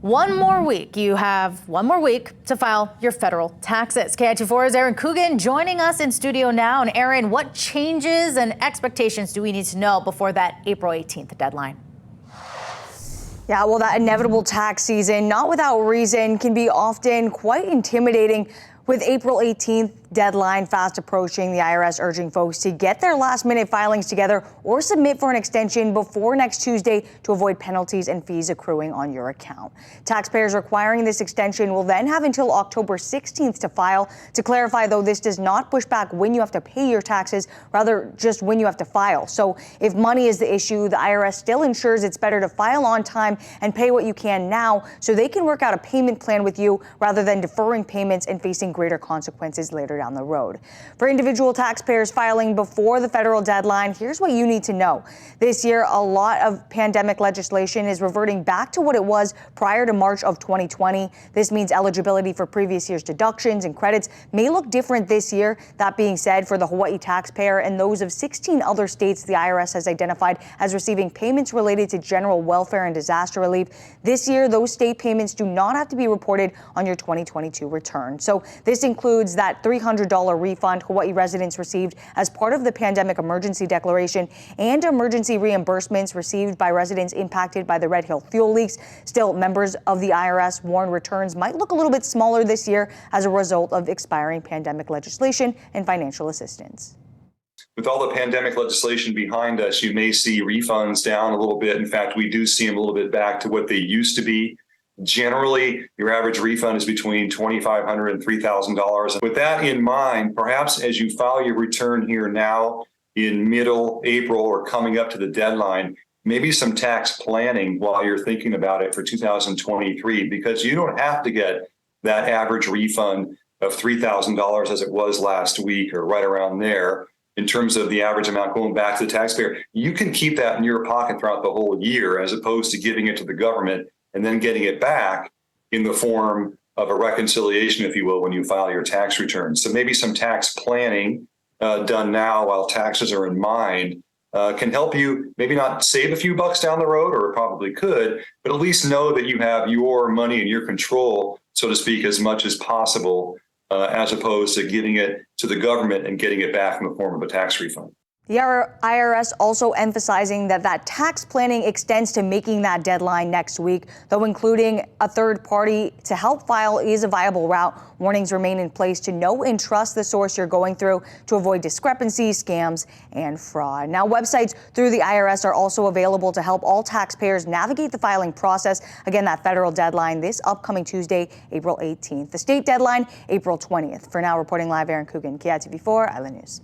One more week. You have one more week to file your federal taxes. KIT4's Aaron Coogan joining us in studio now. And Aaron, what changes and expectations do we need to know before that April 18th deadline? Yeah, well, that inevitable tax season, not without reason, can be often quite intimidating. With April 18th deadline fast approaching, the IRS urging folks to get their last-minute filings together or submit for an extension before next Tuesday to avoid penalties and fees accruing on your account. Taxpayers requiring this extension will then have until October 16th to file. To clarify, though, this does not push back when you have to pay your taxes, rather just when you have to file. So if money is the issue, the IRS still ensures it's better to file on time and pay what you can now so they can work out a payment plan with you rather than deferring payments and facing greater consequences later down the road. For individual taxpayers filing before the federal deadline, here's what you need to know. This year, a lot of pandemic legislation is reverting back to what it was prior to March of 2020. This means eligibility for previous year's deductions and credits may look different this year. That being said, for the Hawaii taxpayer and those of 16 other states the IRS has identified as receiving payments related to general welfare and disaster relief, this year those state payments do not have to be reported on your 2022 return. So this includes that $300 refund Hawaii residents received as part of the pandemic emergency declaration and emergency reimbursements received by residents impacted by the Red Hill fuel leaks. Still, members of the IRS warn returns might look a little bit smaller this year as a result of expiring pandemic legislation and financial assistance. With all the pandemic legislation behind us, you may see refunds down a little bit. In fact, we do see them a little bit back to what they used to be. Generally, your average refund is between $2,500 and $3,000. With that in mind, perhaps as you file your return here now in middle April or coming up to the deadline, maybe some tax planning while you're thinking about it for 2023, because you don't have to get that average refund of $3,000 as it was last week or right around there. In terms of the average amount going back to the taxpayer, you can keep that in your pocket throughout the whole year as opposed to giving it to the government and then getting it back in the form of a reconciliation, if you will, when you file your tax return. So maybe some tax planning done now while taxes are in mind can help you maybe not save a few bucks down the road, or it probably could, but at least know that you have your money in your control, so to speak, as much as possible, as opposed to giving it to the government and getting it back in the form of a tax refund. The IRS also emphasizing that tax planning extends to making that deadline next week, though including a third party to help file is a viable route. Warnings remain in place to know and trust the source you're going through to avoid discrepancies, scams, and fraud. Now, websites through the IRS are also available to help all taxpayers navigate the filing process. Again, that federal deadline this upcoming Tuesday, April 18th. The state deadline, April 20th. For now, reporting live, Aaron Coogan, KITV4 Island News.